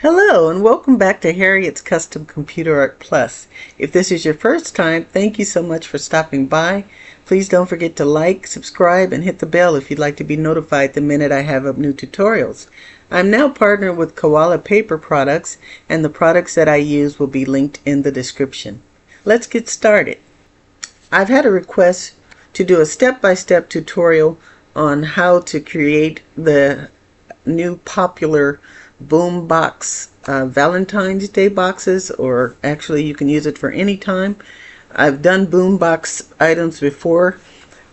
Hello and welcome back to Harriet's Custom Computer Art Plus. If this is your first time, thank you so much for stopping by. Please don't forget to like, subscribe, and hit the bell if you'd like to be notified the minute I have up new tutorials. I'm now partnered with Koala Paper Products, and the products that I use will be linked in the description. Let's get started. I've had a request to do a step-by-step tutorial on how to create the new popular Boombox Valentine's Day boxes, or actually you can use it for any time. I've done Boombox items before.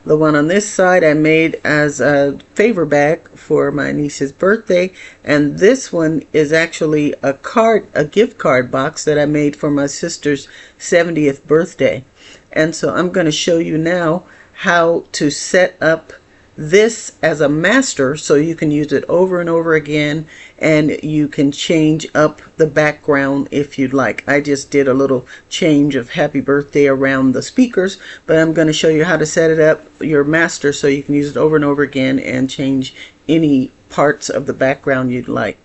The one on this side I made as a favor bag for my niece's birthday, and this one is actually a gift card box that I made for my sister's 70th birthday. And so I'm going to show you now how to set up this as a master so you can use it over and over again, and you can change up the background if you'd like. I just did a little change of happy birthday around the speakers, but I'm going to show you how to set it up, your master, so you can use it over and over again and change any parts of the background you'd like.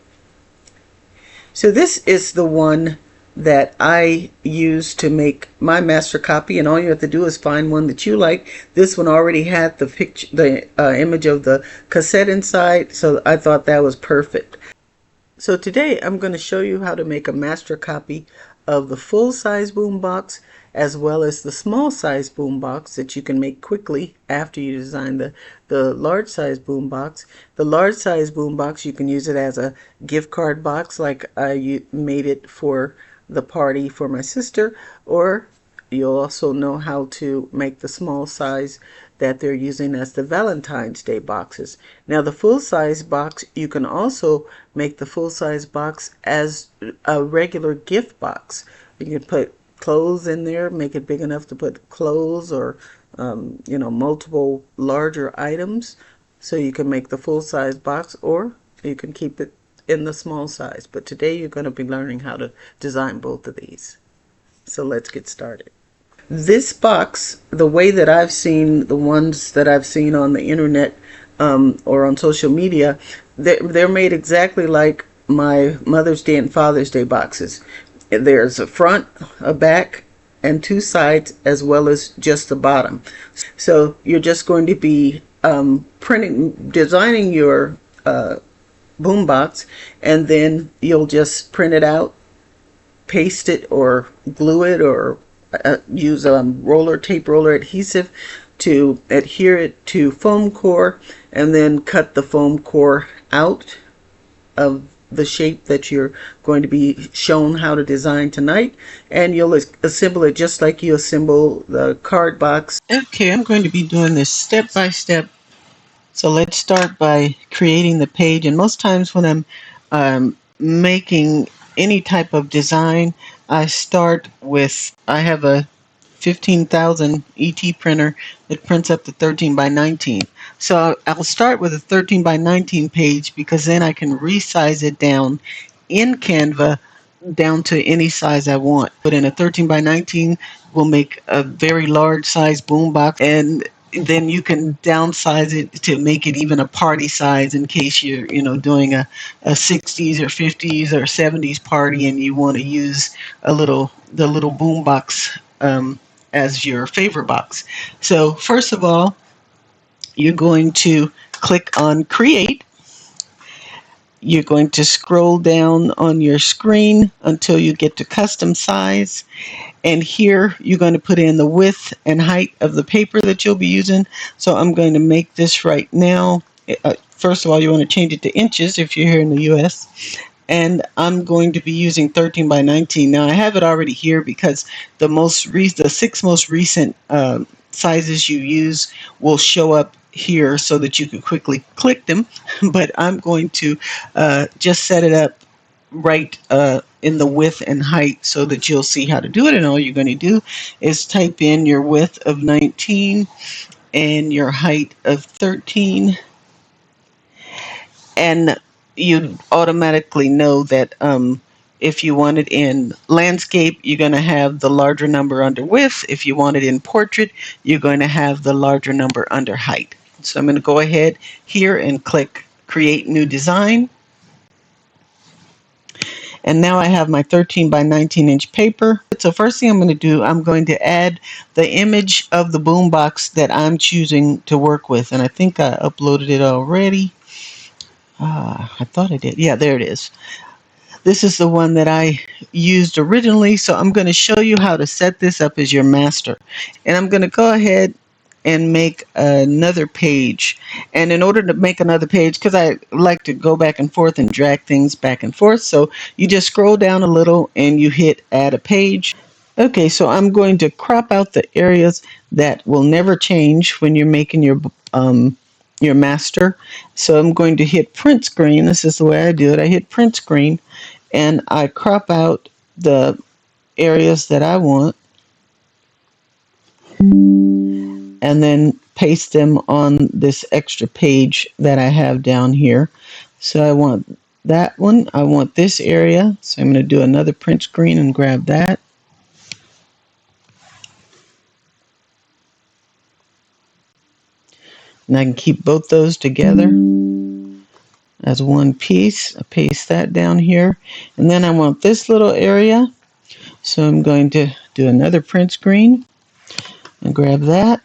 So this is the one that I use to make my master copy, and all you have to do is find one that you like. This one already had the picture, the image of the cassette inside, so I thought that was perfect. So today I'm going to show you how to make a master copy of the full-size boombox as well as the small-size boombox that you can make quickly after you design the large-size boombox. The large-size boombox, you can use it as a gift card box like I made it for the party for my sister, or you'll also know how to make the small size that they're using as the Valentine's Day boxes. Now the full-size box, you can also make the full-size box as a regular gift box. You can put clothes in there, make it big enough to put clothes, or multiple larger items. So you can make the full-size box, or you can keep it in the small size. But today you're going to be learning how to design both of these. So let's get started. This box, the way that I've seen the ones that I've seen on the internet or on social media, they're made exactly like my Mother's Day and Father's Day boxes. There's a front, a back, and two sides, as well as just the bottom. So you're just going to be designing your boombox, and then you'll just print it out, paste it or glue it, or use a tape roller adhesive to adhere it to foam core, and then cut the foam core out of the shape that you're going to be shown how to design tonight, and you'll assemble it just like you assemble the card box. Okay, I'm going to be doing this step by step. So let's start by creating the page, and most times when I'm making any type of design, I have a 15,000 ET printer that prints up to 13 by 19. So I'll start with a 13 by 19 page, because then I can resize it down in Canva down to any size I want. But in a 13 by 19 will make a very large size boombox, and then you can downsize it to make it even a party size in case you're doing a 60s or 50s or 70s party and you want to use the little boombox as your favor box. So first of all, you're going to click on Create. You're going to scroll down on your screen until you get to Custom Size. And here you're going to put in the width and height of the paper that you'll be using. So I'm going to make this right now. First of all, you want to change it to inches if you're here in the US. And I'm going to be using 13 by 19. Now I have it already here because the 6 most recent sizes you use will show up here so that you can quickly click them. But I'm going to just set it up right in the width and height so that you'll see how to do it. And all you're going to do is type in your width of 19 and your height of 13, and you automatically know that if you want it in landscape, you're going to have the larger number under width. If you want it in portrait, you're going to have the larger number under height. So I'm going to go ahead here and click Create New Design. And now I have my 13 by 19 inch paper. So first thing I'm going to do, I'm going to add the image of the boombox that I'm choosing to work with. And I think I uploaded it already. I thought I did. Yeah, there it is. This is the one that I used originally. So I'm going to show you how to set this up as your master. And I'm going to go ahead and make another page. And in order to make another page, because I like to go back and forth and drag things back and forth, so you just scroll down a little and you hit add a page. Okay, so I'm going to crop out the areas that will never change when you're making your master. So I'm going to hit print screen. This is the way I do it. I hit print screen and I crop out the areas that I want and then paste them on this extra page that I have down here. So I want that one. I want this area. So I'm going to do another print screen and grab that. And I can keep both those together as one piece. I paste that down here. And then I want this little area. So I'm going to do another print screen and grab that.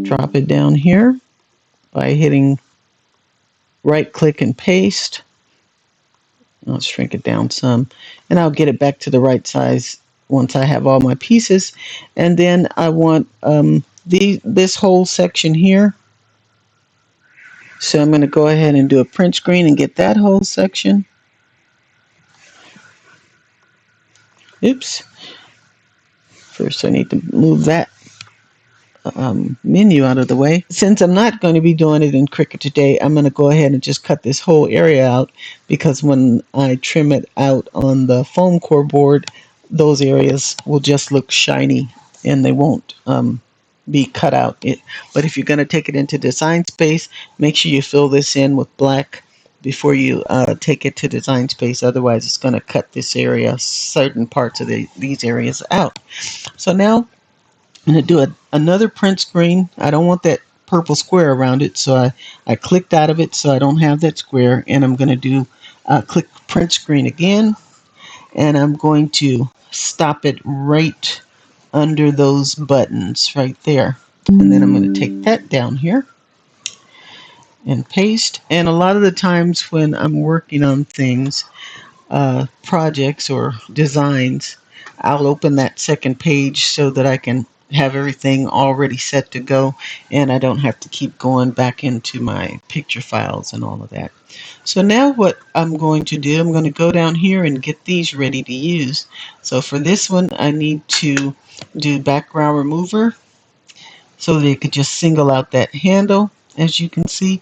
Drop it down here by hitting right click and paste. I'll shrink it down some and I'll get it back to the right size once I have all my pieces. And then I want this whole section here. So I'm going to go ahead and do a print screen and get that whole section. Oops. First I need to move that menu out of the way. Since I'm not going to be doing it in Cricut today, I'm going to go ahead and just cut this whole area out, because when I trim it out on the foam core board, those areas will just look shiny and they won't be cut out. But if you're going to take it into Design Space, make sure you fill this in with black before you take it to Design Space. Otherwise, it's going to cut this area, certain parts of these areas out. So now I'm going to do another print screen. I don't want that purple square around it, so I clicked out of it so I don't have that square. And I'm going to do click print screen again, and I'm going to stop it right under those buttons right there. And then I'm going to take that down here and paste. And a lot of the times when I'm working on things, projects or designs, I'll open that second page so that I can have everything already set to go and I don't have to keep going back into my picture files and all of that. So now what I'm going to do, I'm going to go down here and get these ready to use. So for this one, I need to do background remover so that it could just single out that handle. As you can see,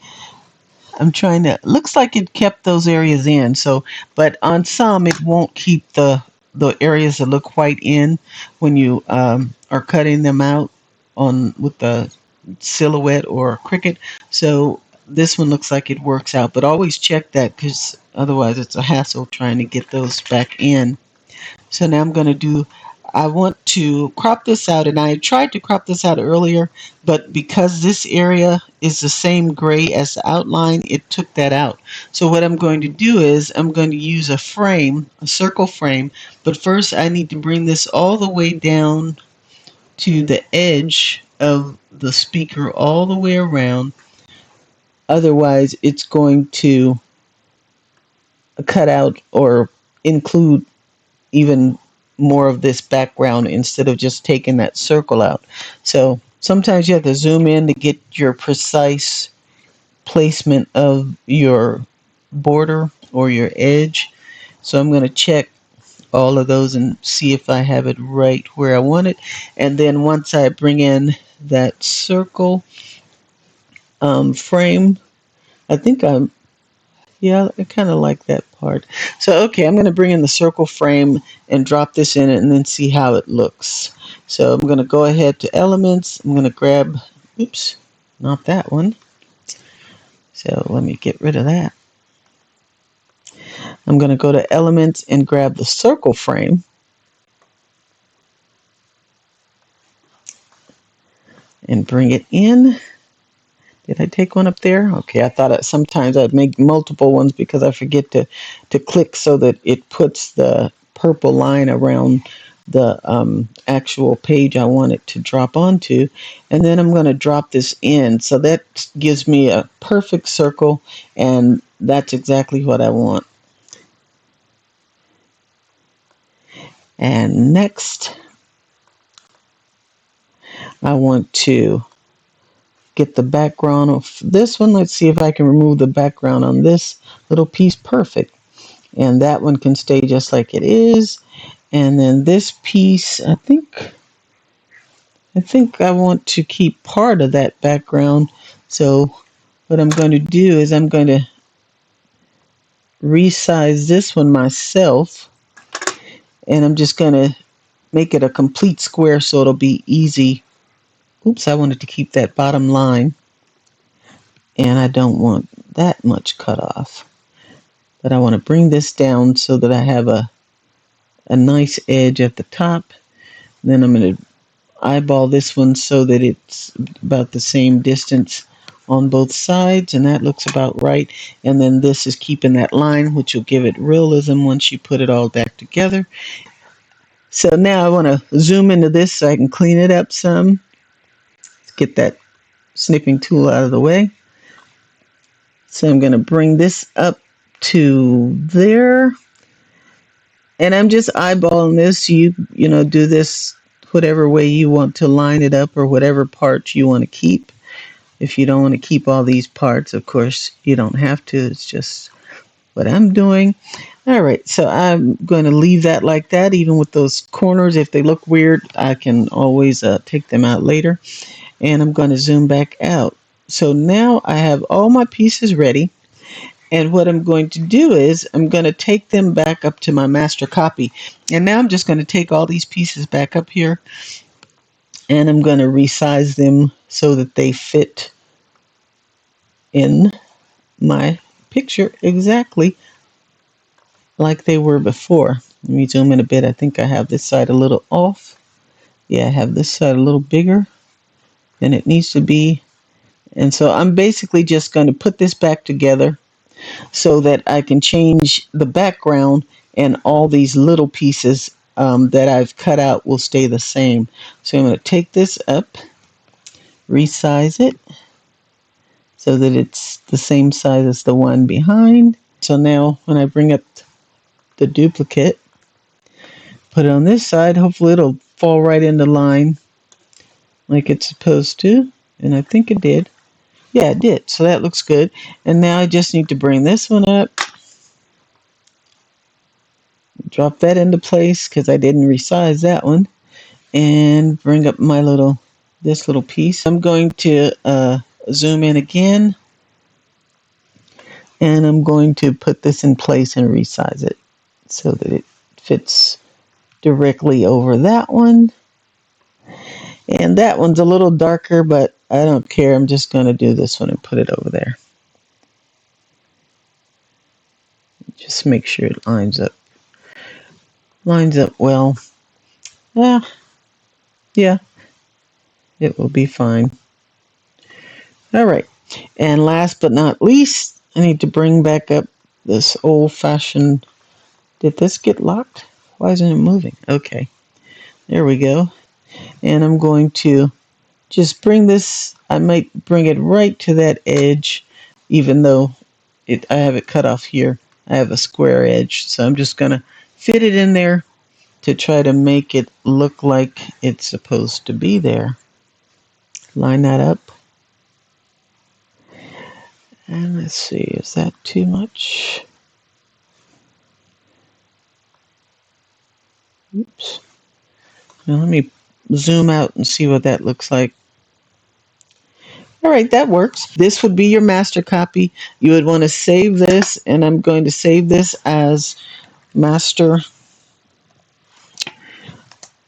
I'm trying to, looks like it kept those areas in. So, but on some it won't keep the areas that look white in when you are cutting them out on with the Silhouette or Cricut. So this one looks like it works out, but always check that, because otherwise it's a hassle trying to get those back in. So now I'm going to do, I want to crop this out, and I tried to crop this out earlier, but because this area is the same gray as the outline, it took that out. So what I'm going to do is I'm going to use a frame, a circle frame, but first I need to bring this all the way down to the edge of the speaker all the way around. Otherwise it's going to cut out or include even more of this background instead of just taking that circle out. So sometimes you have to zoom in to get your precise placement of your border or your edge. So I'm going to check all of those and see if I have it right where I want it. And then once I bring in that circle frame, I think yeah, I kind of like that part. So, okay, I'm going to bring in the circle frame and drop this in it and then see how it looks. So I'm going to go ahead to Elements. I'm going to grab, oops, not that one. So let me get rid of that. I'm going to go to Elements and grab the circle frame. And bring it in. Did I take one up there? Okay, I thought sometimes I'd make multiple ones because I forget to click so that it puts the purple line around the actual page I want it to drop onto. And then I'm going to drop this in. So that gives me a perfect circle, and that's exactly what I want. And next, I want to get the background of this one. Let's see if I can remove the background on this little piece. Perfect. And that one can stay just like it is. And then this piece, I think I want to keep part of that background. So what I'm going to do is I'm going to resize this one myself, and I'm just going to make it a complete square so it'll be easy. Oops, I wanted to keep that bottom line, and I don't want that much cut off. But I want to bring this down so that I have a nice edge at the top. Then I'm going to eyeball this one so that it's about the same distance on both sides, and that looks about right. And then this is keeping that line, which will give it realism once you put it all back together. So now I want to zoom into this so I can clean it up some. Let's get that snipping tool out of the way. So I'm going to bring this up to there, and I'm just eyeballing this. You know, do this whatever way you want to line it up, or whatever parts you want to keep. If you don't want to keep all these parts, of course, you don't have to. It's just what I'm doing. All right, so I'm going to leave that like that, even with those corners. If they look weird, I can always take them out later. And I'm going to zoom back out. So now I have all my pieces ready. And what I'm going to do is I'm going to take them back up to my master copy. And now I'm just going to take all these pieces back up here, and I'm going to resize them so that they fit in my picture exactly like they were before. Let me zoom in a bit. I think I have this side a little off. Yeah, I have this side a little bigger than it needs to be. And so I'm basically just going to put this back together so that I can change the background, and all these little pieces that I've cut out will stay the same. So I'm going to take this up, resize it so that it's the same size as the one behind. So now when I bring up the duplicate, put it on this side, hopefully it'll fall right into line like it's supposed to. And I think it did. Yeah, it did. So that looks good. And now I just need to bring this one up, drop that into place because I didn't resize that one, and bring up my this little piece. I'm going to zoom in again, and I'm going to put this in place and resize it so that it fits directly over that one. And that one's a little darker, but I don't care. I'm just going to do this one and put it over there. Just make sure it lines up well. Yeah, it will be fine. All right. And last but not least, I need to bring back up this old-fashioned... Did this get locked? Why isn't it moving? Okay. There we go. And I'm going to just bring this... I might bring it right to that edge, even though I have it cut off here. I have a square edge. So I'm just going to fit it in there to try to make it look like it's supposed to be there. Line that up. And let's see, is that too much? Oops. Now let me zoom out and see what that looks like. All right, that works. This would be your master copy. You would want to save this, and I'm going to save this as Master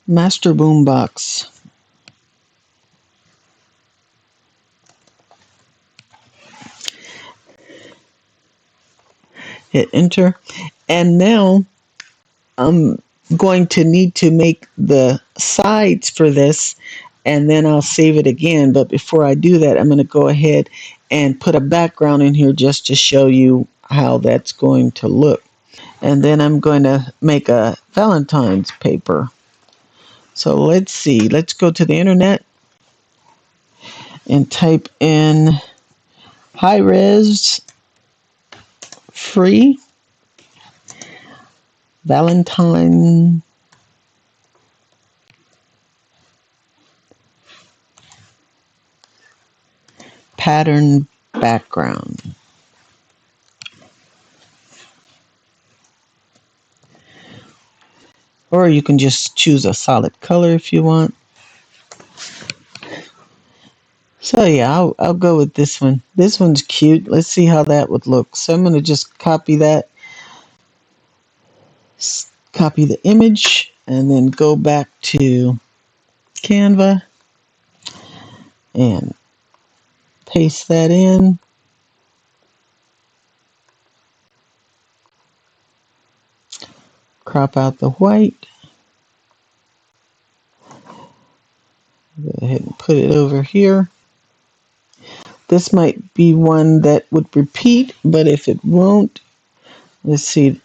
Boombox. Hit enter. And now I'm going to need to make the sides for this, and then I'll save it again. But before I do that, I'm going to go ahead and put a background in here just to show you how that's going to look. And then I'm going to make a Valentine's paper. So let's see. Let's go to the internet and type in high res free Valentine pattern background. Or you can just choose a solid color if you want. So yeah, I'll go with this one. This one's cute. Let's see how that would look. So I'm going to just copy that, copy the image, and then go back to Canva and paste that in. Crop out the white. Go ahead and put it over here. This might be one that would repeat, but if it won't, let's see.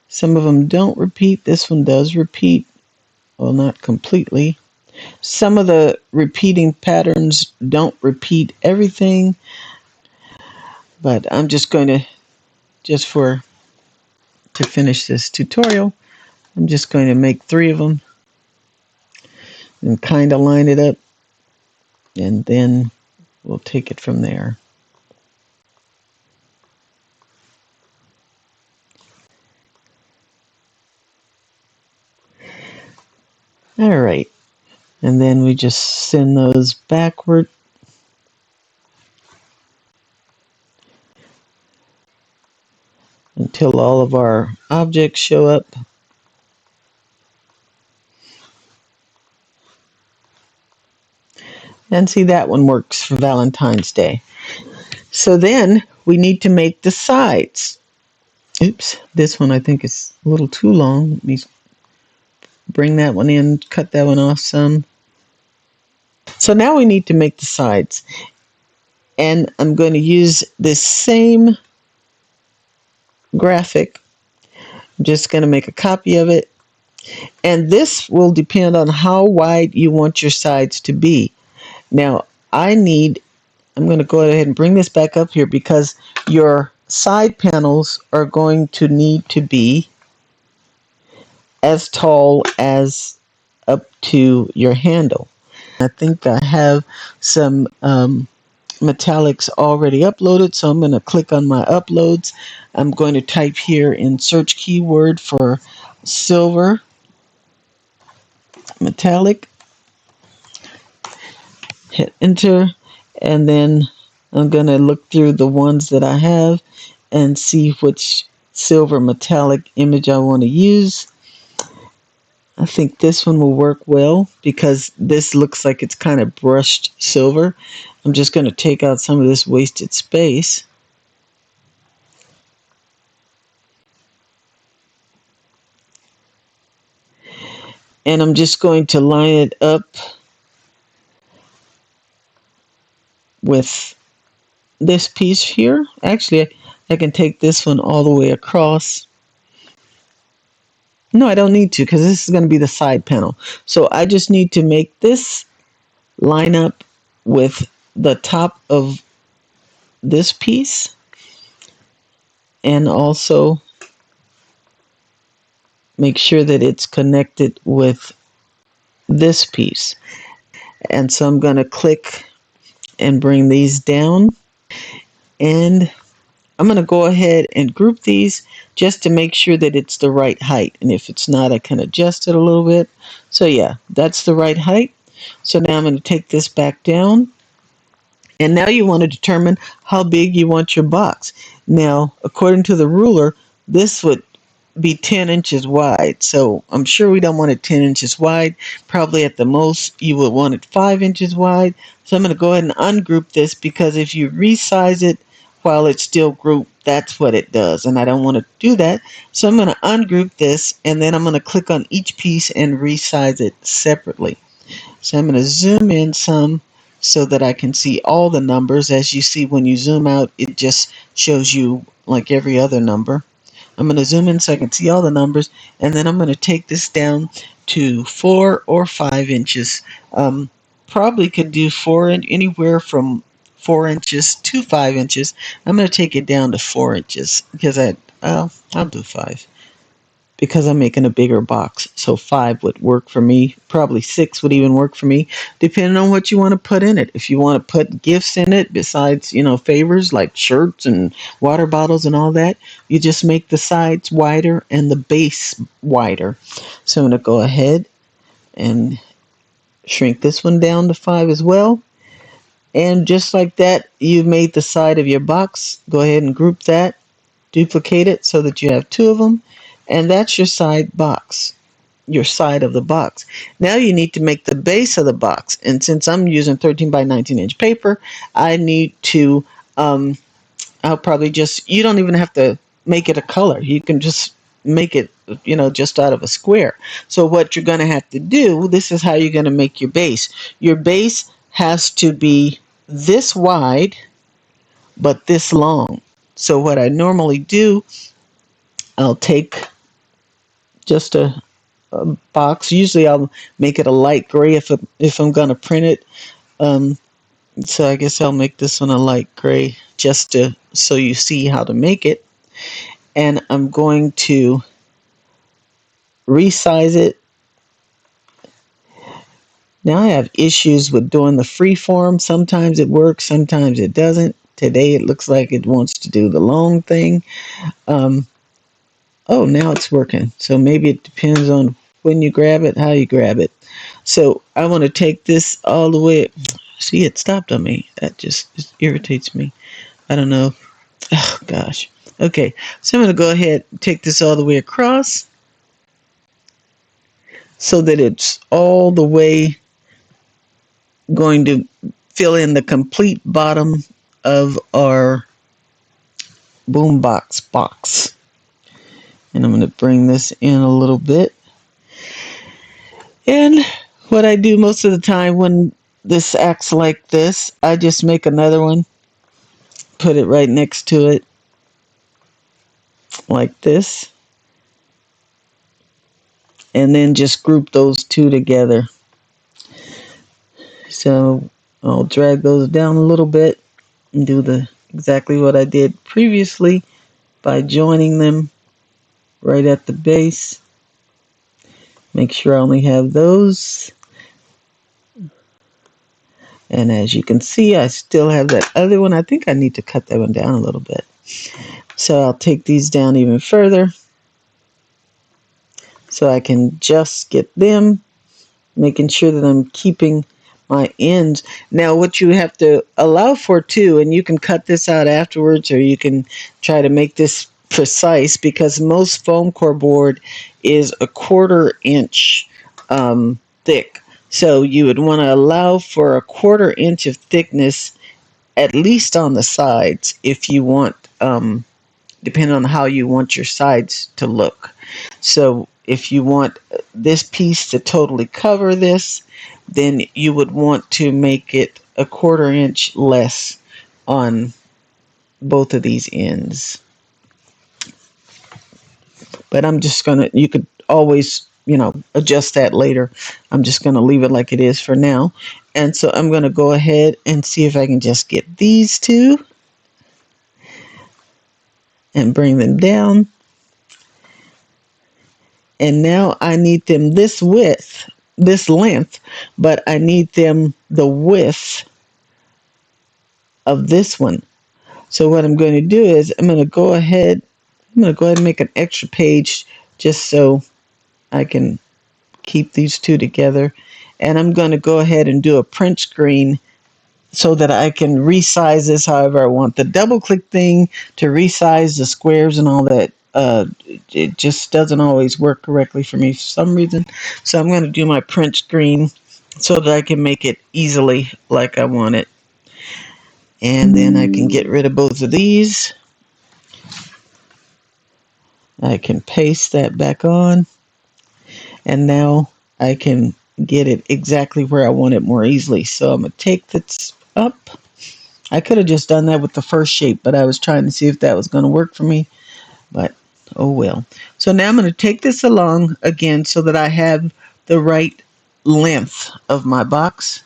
Some of them don't repeat. This one does repeat. Well, not completely. Some of the repeating patterns don't repeat everything, but I'm just going to, to finish this tutorial, I'm just going to make 3 of them and kind of line it up, and then we'll take it from there. All right, and then we just send those backward. Until all of our objects show up. And see, that one works for Valentine's Day. So then we need to make the sides. Oops, this one I think is a little too long. Let me bring that one in, cut that one off some. So now we need to make the sides. And I'm going to use this same graphic. I'm just going to make a copy of it. And this will depend on how wide you want your sides to be. Now, I'm going to go ahead and bring this back up here because your side panels are going to need to be as tall as up to your handle. I think I have some metallics already uploaded, so I'm going to click on my uploads. I'm going to type here in search keyword for silver metallic, hit enter, and then I'm going to look through the ones that I have and see which silver metallic image I want to use. I think this one will work well because this looks like it's kind of brushed silver. I'm just going to take out some of this wasted space. And I'm just going to line it up with this piece here. Actually, I can take this one all the way across. No, I don't need to because this is going to be the side panel. So I just need to make this line up with the top of this piece and also make sure that it's connected with this piece. And so I'm going to click and bring these down, and I'm going to go ahead and group these just to make sure that it's the right height. And if it's not, I can adjust it a little bit. So yeah, that's the right height. So now I'm going to take this back down. And now you want to determine how big you want your box. Now, according to the ruler, this would be 10 inches wide. So I'm sure we don't want it 10 inches wide. Probably at the most, you would want it 5 inches wide. So I'm going to go ahead and ungroup this because if you resize it while it's still grouped, that's what it does. And I don't want to do that. So I'm going to ungroup this, and then I'm going to click on each piece and resize it separately. So I'm going to zoom in some so that I can see all the numbers. As you see, when you zoom out, it just shows you like every other number. I'm going to zoom in so I can see all the numbers, and then I'm going to take this down to 4 or 5 inches. Probably could do anywhere from 4 inches to 5 inches. I'm going to take it down to 4 inches because I'll do 5 because I'm making a bigger box. So 5 would work for me. Probably 6 would even work for me, depending on what you want to put in it. If you want to put gifts in it besides, favors like shirts and water bottles and all that, you just make the sides wider and the base wider. So I'm going to go ahead and shrink this one down to 5 as well. And just like that, you've made the side of your box. Go ahead and group that, duplicate it so that you have 2 of them. And that's your side box, your side of the box. Now you need to make the base of the box. And since I'm using 13 by 19 inch paper, I need to, I'll probably you don't even have to make it a color. You can just make it, just out of a square. So what you're going to have to do, this is how you're going to make your base. Your base has to be this wide, but this long. So what I normally do, I'll take just a box. Usually I'll make it a light gray if I'm going to print it. So I guess I'll make this one a light gray so you see how to make it. And I'm going to resize it. Now I have issues with doing the free form. Sometimes it works, sometimes it doesn't. Today it looks like it wants to do the long thing. Oh, now it's working. So maybe it depends on when you grab it, how you grab it. So I want to take this all the way. See, it stopped on me. That just irritates me. I don't know. Oh, gosh. Okay, so I'm going to go ahead and take this all the way across so that it's all the way going to fill in the complete bottom of our Boombox box. And I'm going to bring this in a little bit. And what I do most of the time when this acts like this, I just make another one, put it right next to it, like this, and then just group those two together. So I'll drag those down a little bit and do exactly what I did previously by joining them right at the base. Make sure I only have those. And as you can see, I still have that other one. I think I need to cut that one down a little bit. So I'll take these down even further so I can just get them, making sure that I'm keeping my ends. Now what you have to allow for too, and you can cut this out afterwards or you can try to make this precise, because most foam core board is a 1/4 inch thick. So you would want to allow for a 1/4 inch of thickness at least on the sides if you want, depending on how you want your sides to look. So if you want this piece to totally cover this, then you would want to make it a 1/4 inch less on both of these ends. But I'm just going to, you could always, adjust that later. I'm just going to leave it like it is for now. And so I'm going to go ahead and see if I can just get these two and bring them down. And now I need them this width, this length, but I need them the width of this one. So what I'm going to do is I'm going to go ahead and make an extra page just so I can keep these two together. And I'm going to go ahead and do a print screen so that I can resize this however I want. The double click thing to resize the squares and all that, it just doesn't always work correctly for me for some reason. So I'm going to do my print screen so that I can make it easily like I want it. And then I can get rid of both of these. I can paste that back on. And now I can get it exactly where I want it more easily. So I'm going to take this up. I could have just done that with the first shape, but I was trying to see if that was going to work for me. But oh well. So now I'm going to take this along again so that I have the right length of my box.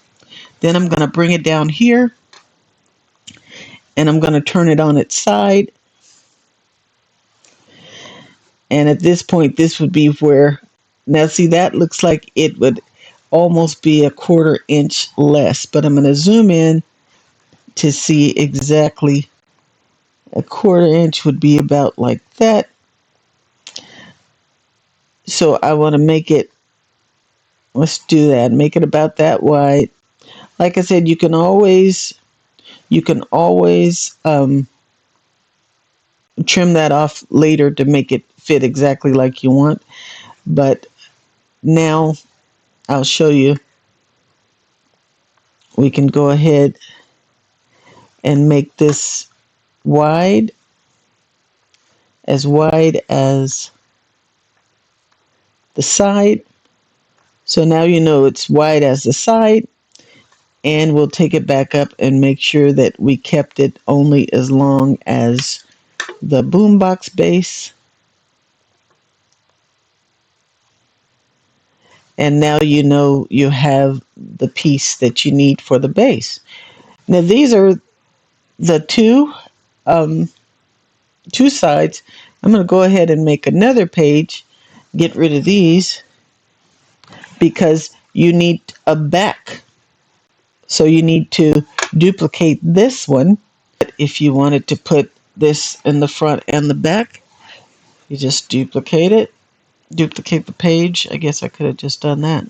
Then I'm going to bring it down here and I'm going to turn it on its side. And at this point, this would be where, now see, that looks like it would almost be a 1/4 inch less, but I'm going to zoom in to see exactly. A 1/4 inch would be about like that. So I want to make it, let's do that, make it about that wide. Like I said, you can always trim that off later to make it fit exactly like you want. But now I'll show you. We can go ahead and make this wide as the side. So now you know it's wide as the side, and we'll take it back up and make sure that we kept it only as long as the boombox base. And now you know you have the piece that you need for the base. Now these are the um, two sides. I'm going to go ahead and make another page, get rid of these, because you need a back. So you need to duplicate this one. If you wanted to put this in the front and the back, you just duplicate it. Duplicate the page. I guess I could have just done that.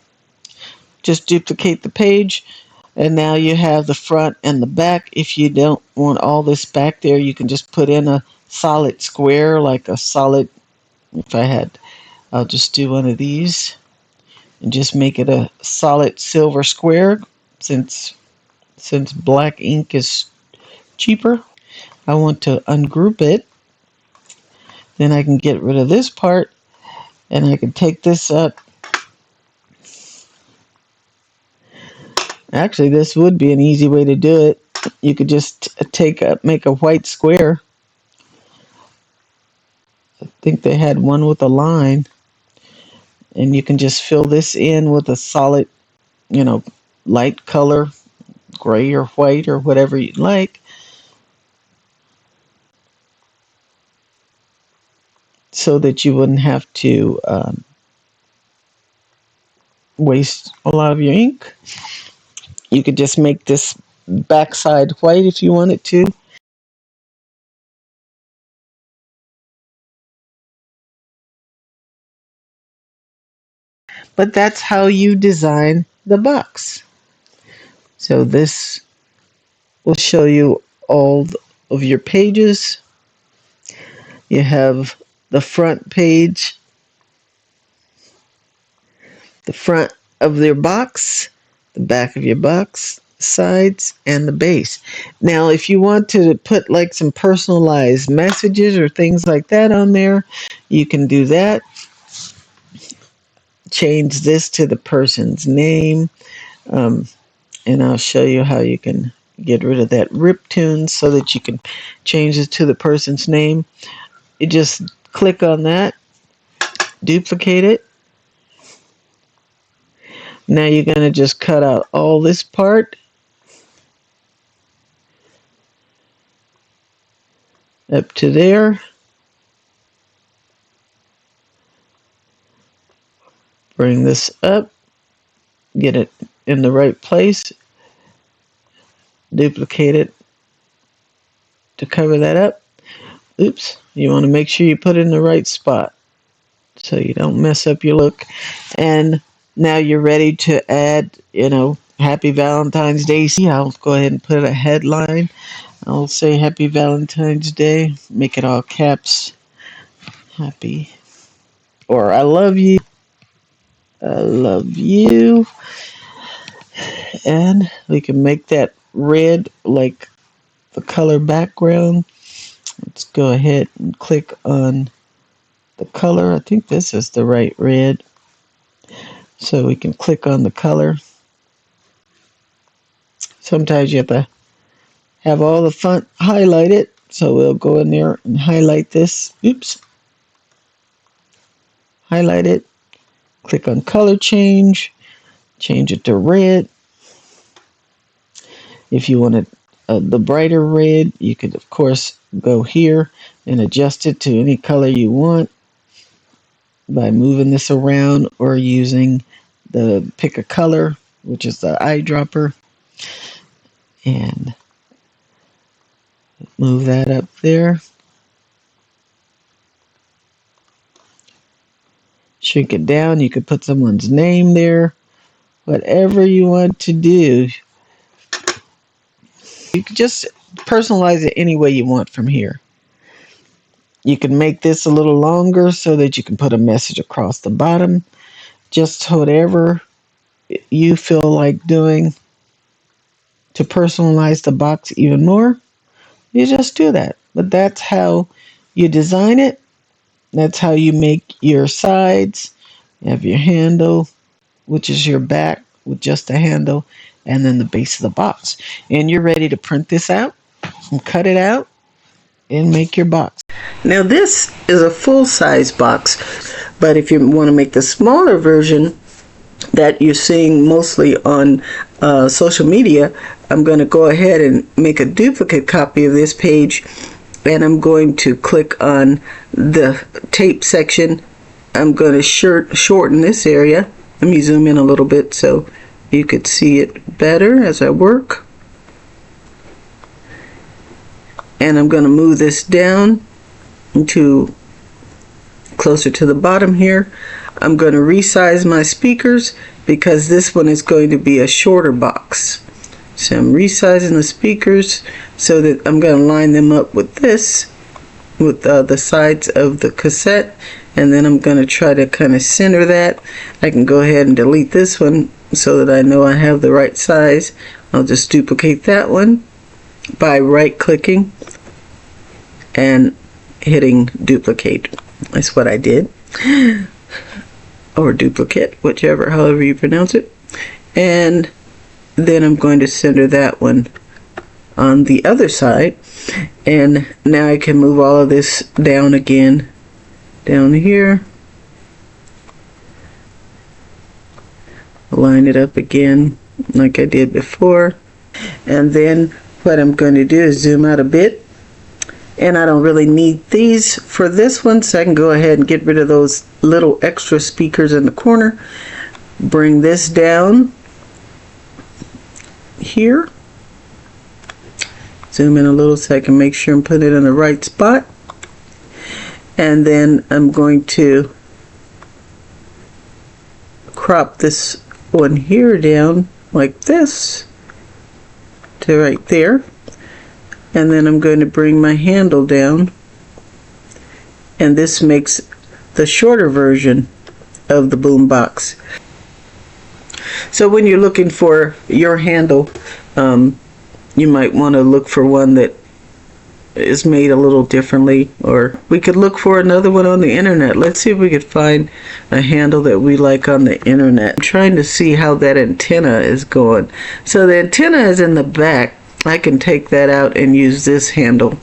Just duplicate the page, and now you have the front and the back. If you don't want all this back there, you can just put in a solid square, like a solid, I'll just do one of these and just make it a solid silver square, since black ink is cheaper. I want to ungroup it. Then I can get rid of this part, and I can take this up. Actually, this would be an easy way to do it. You could just make a white square. I think they had one with a line, and you can just fill this in with a solid, light color, gray or white or whatever you like, so that you wouldn't have to waste a lot of your ink. You could just make this backside white if you wanted to. But that's how you design the box. So this will show you all of your pages. You have the front page, the front of your box, the back of your box, sides, and the base. Now, if you want to put like some personalized messages or things like that on there, you can do that. Change this to the person's name, and I'll show you how you can get rid of that rip tune so that you can change it to the person's name. You just click on that, duplicate it. Now you're going to just cut out all this part up to there. Bring this up, get it in the right place, duplicate it to cover that up. Oops, you want to make sure you put it in the right spot so you don't mess up your look. And now you're ready to add, Happy Valentine's Day. I'll go ahead and put a headline. I'll say Happy Valentine's Day, make it all caps, happy, or I love you, and we can make that red like the color background. Let's go ahead and click on the color. I think this is the right red. So we can click on the color. Sometimes you have to have all the font highlighted. So we'll go in there and highlight this. Oops. Highlight it. Click on color change. Change it to red. If you wanted the brighter red, you could of course go here and adjust it to any color you want by moving this around or using the pick a color, which is the eyedropper, and move that up there. Shrink it down. You could put someone's name there. Whatever you want to do. You can just personalize it any way you want from here. You can make this a little longer so that you can put a message across the bottom. Just whatever you feel like doing to personalize the box even more, you just do that. But that's how you design it. That's how you make your sides. You have your handle, which is your back with just a handle, and then the base of the box. And you're ready to print this out and cut it out and make your box. Now this is a full-size box, but if you want to make the smaller version that you're seeing mostly on social media, I'm going to go ahead and make a duplicate copy of this page, and I'm going to click on the tape section. I'm going to shorten this area. Let me zoom in a little bit so you could see it better as I work. And I'm going to move this down to closer to the bottom here. I'm going to resize my speakers because this one is going to be a shorter box. So I'm resizing the speakers so that I'm going to line them up with this, with the sides of the cassette, and then I'm going to try to kind of center that. I can go ahead and delete this one so that I know I have the right size. I'll just duplicate that one by right clicking and hitting duplicate. That's what I did. Or duplicate, whichever, however you pronounce it. And then I'm going to center that one on the other side. And now I can move all of this down again, down here. Line it up again like I did before. And then what I'm going to do is zoom out a bit. And I don't really need these for this one, so I can go ahead and get rid of those little extra speakers in the corner. Bring this down here. Zoom in a little so I can make sure I'm putting it in the right spot. And then I'm going to crop this one here down like this to right there. And then I'm going to bring my handle down, and this makes the shorter version of the Boombox. So when you're looking for your handle, you might want to look for one that is made a little differently, or we could look for another one on the internet. Let's see if we could find a handle that we like on the internet. I'm trying to see how that antenna is going. So the antenna is in the back. I can take that out and use this handle.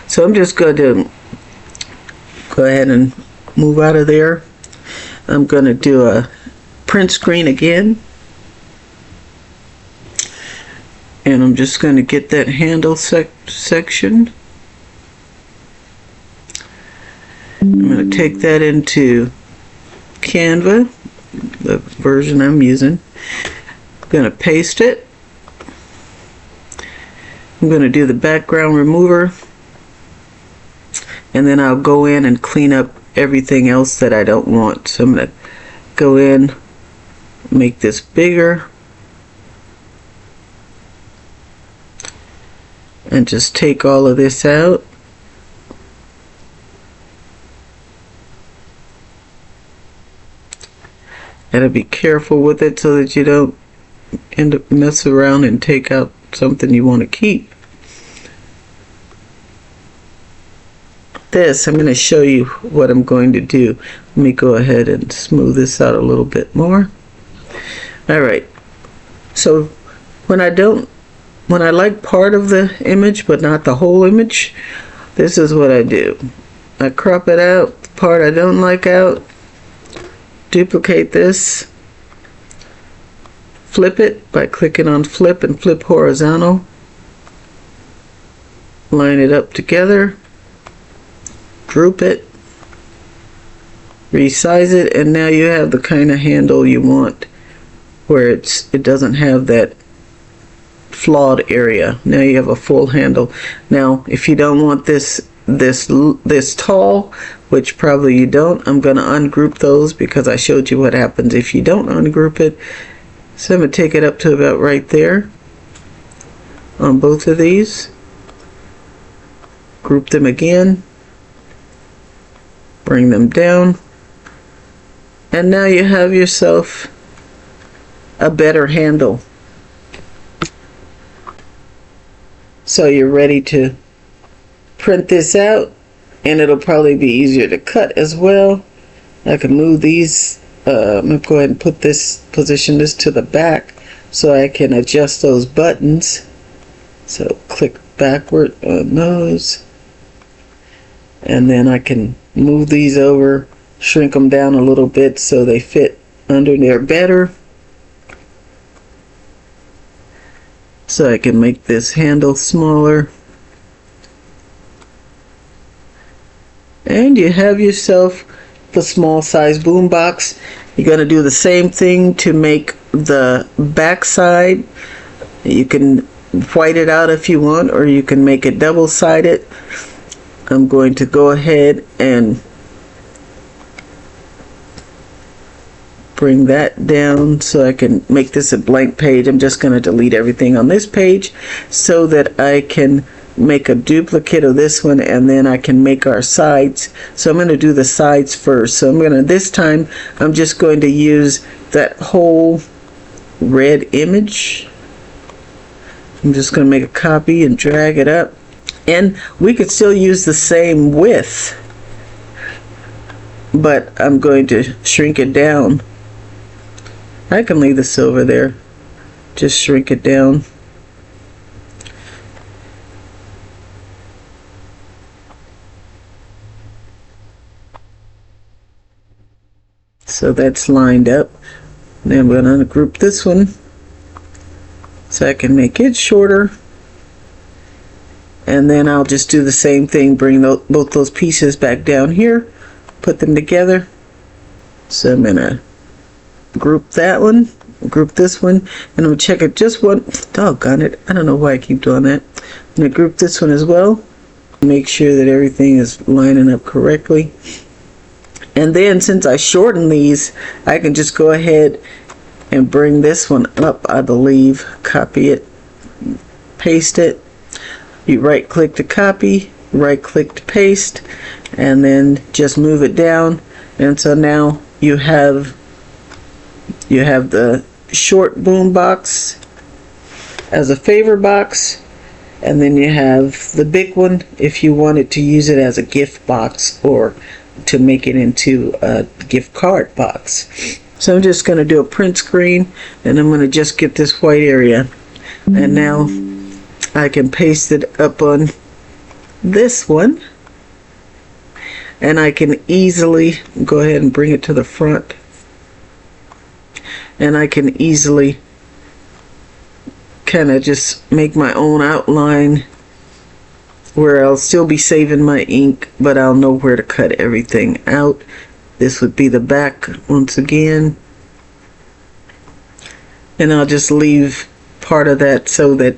So I'm just going to go ahead and move out of there. I'm going to do a print screen again. And I'm just going to get that handle section. I'm going to take that into Canva, the version I'm using. I'm going to paste it. I'm going to do the background remover, and then I'll go in and clean up everything else that I don't want. So I'm going to go in, make this bigger, and just take all of this out. And be careful with it so that you don't end up mess around and take out something you want to keep. This, I'm going to show you what I'm going to do. Let me go ahead and smooth this out a little bit more. Alright, so when I like part of the image but not the whole image, this is what I do. I crop it out, the part I don't like out, duplicate this, flip it by clicking on flip and flip horizontal, line it up together, group it, resize it, and now you have the kind of handle you want where it doesn't have that flawed area. Now you have a full handle. Now if you don't want this tall, which probably you don't, I'm going to ungroup those because I showed you what happens if you don't ungroup it. So I'm going to take it up to about right there on both of these, group them again, bring them down, and now you have yourself a better handle. So you're ready to print this out, and it'll probably be easier to cut as well. I can move these. I'm going to go ahead and position this to the back so I can adjust those buttons. So click backward on those, and then I can move these over, shrink them down a little bit so they fit under there better. So I can make this handle smaller. And you have yourself the small size boombox. You're going to do the same thing to make the back side. You can white it out if you want, or you can make it double-sided. I'm going to go ahead and bring that down so I can make this a blank page. I'm just going to delete everything on this page so that I can make a duplicate of this one, and then I can make our sides. So I'm going to do the sides first. So this time I'm just going to use that whole red image. I'm just going to make a copy and drag it up, and we could still use the same width, but I'm going to shrink it down. I can leave this over there, just shrink it down. So that's lined up. Now I'm going to ungroup this one so I can make it shorter. And then I'll just do the same thing, bring both those pieces back down here, put them together. So I'm going to group that one, group this one, and I'm going to check it just one. Doggone it. I don't know why I keep doing that. I'm going to group this one as well. Make sure that everything is lining up correctly. And then since I shorten these, I can just go ahead and bring this one up, I believe. Copy it, paste it. You right click to copy, right click to paste, and then just move it down. And so now you have the short boom box as a favor box, and then you have the big one if you wanted to use it as a gift box or to make it into a gift card box. So I'm just going to do a print screen, and I'm going to just get this white area, and now I can paste it up on this one, and I can easily go ahead and bring it to the front, and I can easily kind of just make my own outline where I'll still be saving my ink, but I'll know where to cut everything out. This would be the back once again, and I'll just leave part of that so that,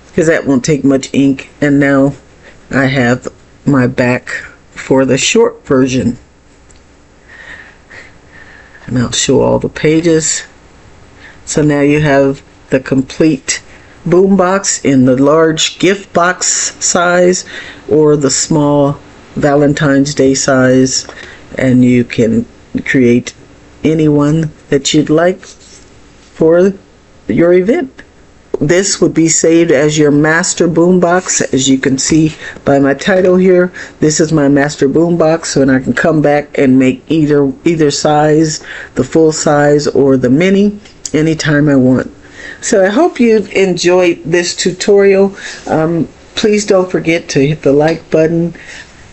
because that won't take much ink. And now I have my back for the short version, and I'll show all the pages. So now you have the complete boombox in the large gift box size or the small Valentine's Day size, and you can create any one that you'd like for your event. This would be saved as your master boombox. As you can see by my title here, this is my master boombox, so I can come back and make either size, the full size or the mini. anytime I want. So I hope you enjoyed this tutorial. Please don't forget to hit the like button,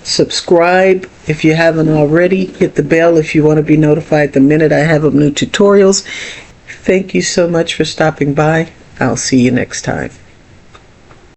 subscribe if you haven't already, hit the bell if you want to be notified the minute I have new tutorials. Thank you so much for stopping by. I'll see you next time.